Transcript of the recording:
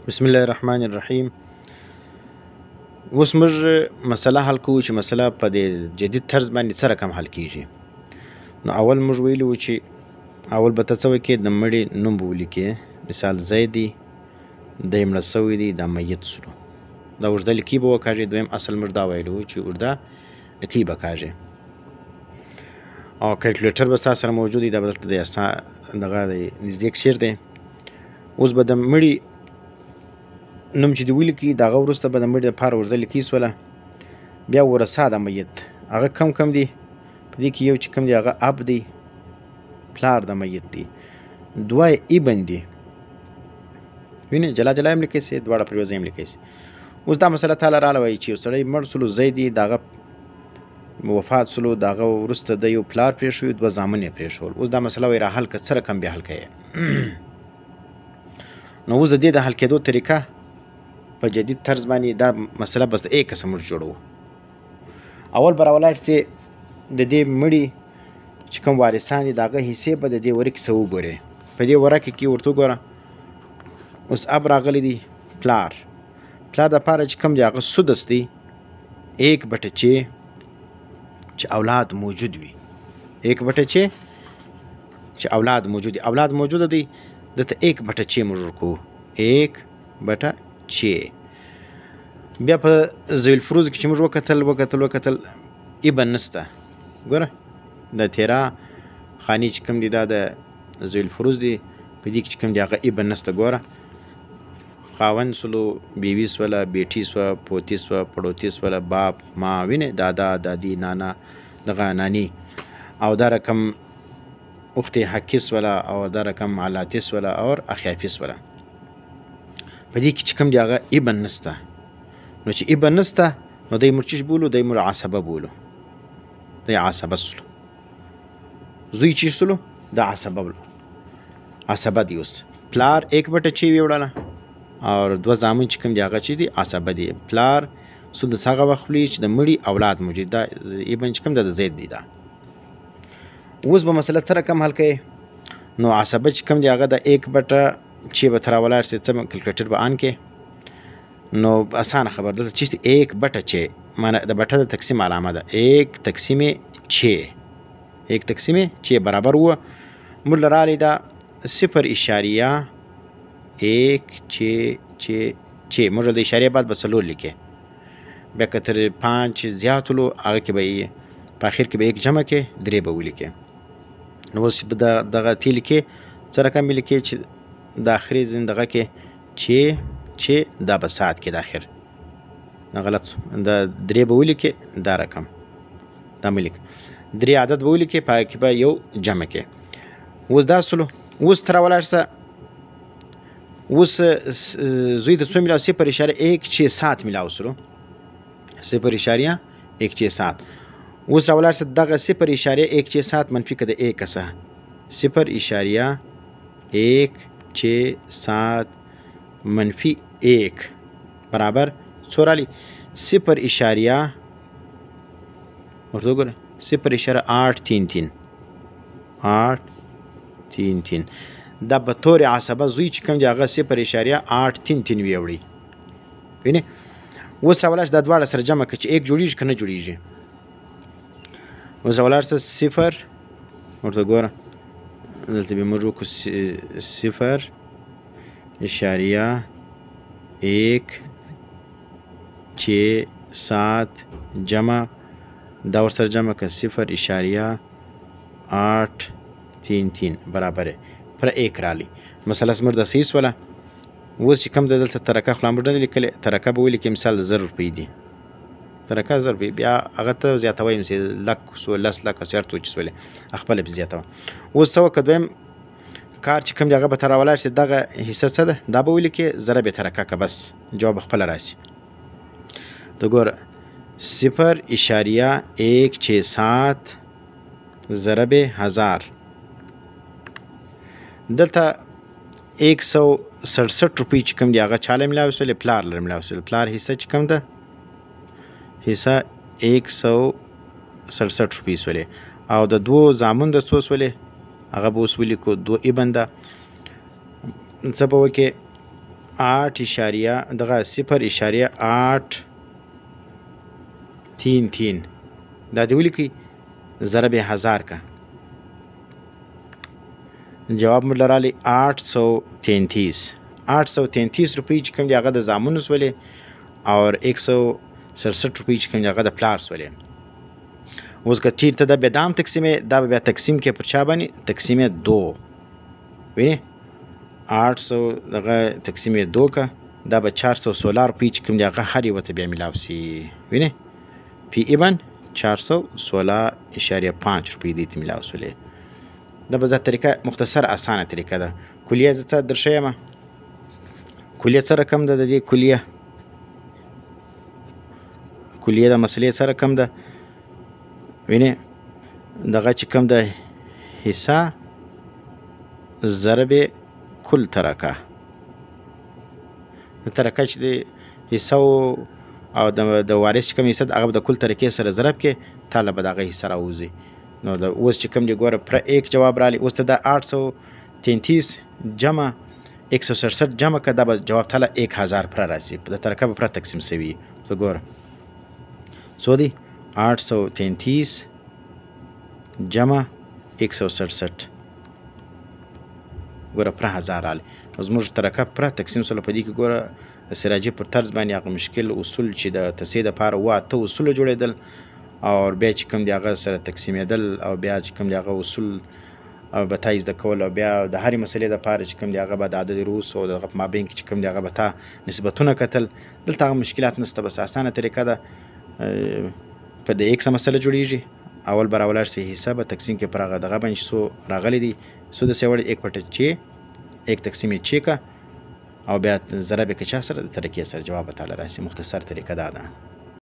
بسم الله الرحمن الرحیم. اوس موږ مسله حل کوو چې مسله په دې جدید طرز باندې څه رقم حل کیږي. نو اول موږ ویلي وو چې اول به ته څه وکړې، د مړي نوم به ولیکې. مثال زید دی، دی مړه سوی دی، دا میت سلو. دا اوږده لیکي به وکاږې. دویم اصل موږ دا ویلي وو چې اوږده لیکي به کاږې. او کیلکولیټر به ستا سره موجود دی. دا به دلته دغه دی نږدې کښېږدی دی. اوس به د مړي نوم چې دې ولیکي، د هغه وروسته به د مړي دپاره اوږده لیکي سوله. بیا ورثه د میت هغه کم دي. په دې کې یو چې کوم دی هغه اب دی، پلار د میت دی. دوه ابن دي، وینې جلا جلا هم لیکلی سي، دواړه پر یو ځای هم لیکلی سي. اوس دا مسله تاله راله وایي چې یو سړی مړ سلو، زید دی، د هغه وفات سلو، د هغه وروسته د یو پلار پرېښوي، دوه زامن یې پرېښول. اوس دا مسله وایي راحل که څه رقم بیا حل کوې. نو اوس د دې د حل کېدو طریقه په جدید طرز باندې دا مسله بس د ایک قسم موږ جوړوو. اول به راولاړ چې د دې مړي چې کوم وارثان دي د هغه حصې به د دې ورکې څه وګورې. په دې ورکې کې ورته وګوره. اوس اب راغلی دی، پلار دپاره چې کوم دی هغه سدس دی، 1/6 چې اولاد موجود وي. 1/6 چې اولاد موجود دي، اولاد موجوده دی، دته 1/6 موږ ورکوو. 1/6. بیا په ذوی الفروض کې چې موږ وکتل ابن نسته. ګوره د تیرا خاني چې کوم دی دا د ذوی الفروض دی. په دې کې چې کوم دی هغه ابن نسته. ګوره خاوند سلو، بیوي سوله، بیټي سوه، پوتي سوه، پړوتي سوله، باپ، ما، وینې دادا، دادی، نانا، دغه نانی. او دا رقم اخت حقي سوله، او دا رقم علاتی سوله، او اخیافي سوله. په دې کې چې کوم دی هغه ابن نسته. نو چې ابن نسته نو دی موږ چیش بولو، دی موږ عصبه بولو. دی عصبه سلو. زوی چیش سلو، دا عصبه بولو. عصبه دی. اوس پلار 1/6 ویوړله، او دوه زامن چې کوم دی هغه چې دی عصبه دی. پلار سدس هغه وخت خوري چې د مړي اولاد موجود. دا ابن چې کوم دی د زید دی. دا اوس به مسله څه رقم حل کوي. نو عصبه چې کوم دی هغه د 1/6 به ته راولاړ سي. څه کلکولیټر به آن کې. نو اسانه خبر دلته چې 1/6 معنی د بټه د تقسیم علامه ده. 1/6 برابر و موږ له رالی دا 0.1 موږ د اشارې بعد به څلور لیکې. بیا که تر 5 زیاتولو هغه کې به په اخر کې به 1 جمع کې 3 به ولیکې. نو اوس دغه تی لیکې څه رقم به لیکې چې د آخري زندغه کې چې دا به ساعت کې د آخر نه غلط د 3 به ولیکې. دا رقم دا مې لیک 3 عدد به ولیکې، په هغه کې به یو جمع کې. اوس دا سلو. اوس ته راولاړ سه. اوس زوی ته څو میلاو؟ 0.167 میلاو سلو. 0.167. اوس راولاړ سه دغه 0.167 منفي که د 1 څخه 0.167 منفي 1 برابر څو رالی؟ 0.8 ورته وګوره 0.833 دا به طور عصبه زوی چې کوم دی هغه 0.833 ویوړي. وینې اوس راولاړ دا دواړه سره جمع کړه چې 1 جوړیږي که نه جوړیږي. اوس راولاړ سه 0 ورته ګوره دلته به موږ وکړو 0.167 جمع دا ورسره جمع که 0.833 برابر پر 1 رالی. مسله زموږ د صحیح سوله. اوس چې کوم د دلته ترکه خو لا موږ نه لیکلې، ترکه به ولیکې. مثال 1000 روپۍ دي، ترکه 1000 روپۍ. بیا هغه ته زیاتوی چې لک سو، 10 لکه سو، هر څو چې سولې خپله پې زیاتوه. اوس څه وکړه دویم کار چې کوم دی هغه به ته راولاړ شي. دغه حصه څه ده دا به ولیکې، ضرب یې ترکه که بس جواب خپله راسي. ته ګوره 0.167 ضرب 1000. دلته 167 روپۍ چې کوم دی هغه چاله ملاوي سولې، پلار لره ملاوي سولې. پلار حصه چې کوم ده، حصه 167 روپۍ سولې. او د دوو زامن د څو سولې هغه به اوس ولیکو. 2 ابن ده څه به وکړې 8 اشاریه دغه 0.833 دا دې ولیکئ ضرب 1000 کا جواب مو لرالی 833 روپۍ چې کوم دی هغه د زامنو سولې او 167 روپۍ چې کوم دی هغه د پلار سولې. اوس که چیرته د بیا تقسیمې دا به بیا تقسیم کې پر چا باندې تقسیم 2 وینې 800 دغه تقسیم 2 کا دا به 416 روپۍ چې کوم دی هغه هر یوه ته بیا میلاو سي وینې پی ایبن 416.5 روپۍ دې ته میلاو سولې. دا به زه طریقه مختصر اسانه طریقه ده. کلیه زه څه درښیم کلیه څه رقم ده د دې کلیه د مسلې څه رقم ده وینې دغه چې کوم ده حصه ضرب کل ترکه ترکه چې د حصه او د وارث چې کوم حصه ده هغه به د کل ترکې سره ضرب کې تاله به د هغه حصه راوځي. نو د اوس چې کوم دی ګوره پر 1 جواب رالی اوس ته د 833 جمع 167 جمع که دا به جواب تاله 1000 پر راسي د ترکه به پر تقسیم سوي. تو ګوره څو دی 833 جمع 167 ګوره پر 1000 رالی. نو زموږ ترکه پر تقسیم سره په دې کې ګوره د سراجي پر طرز باندې هغه مشکل اصول چې د تسې دپاره 8 اصول جوړېدل او بیا چې کوم دی هغه سره تقسیمېدل او بیا چې کوم دی هغه اصول به تا زده کول او بیا د هرې مسلې دپاره چې کوم دی هغه به د عدد رؤوس او دغه په مابین کې چې کوم دی هغه به تا نسبتونه کتل. دلته هغه مشکلات نشته بس اسانه طریقه ده. په د ایکس مسله جوړیږي اول به راولاړ سي حصه به تقسیم کې پر هغه دغه باندې څو راغلی دي څو د سوړ 1/6 1 تقسیم 6 کا او بیا ضرب کې چا سره د ترکیې سره جواب تعالی راسي. مختصر طریقه دا ده.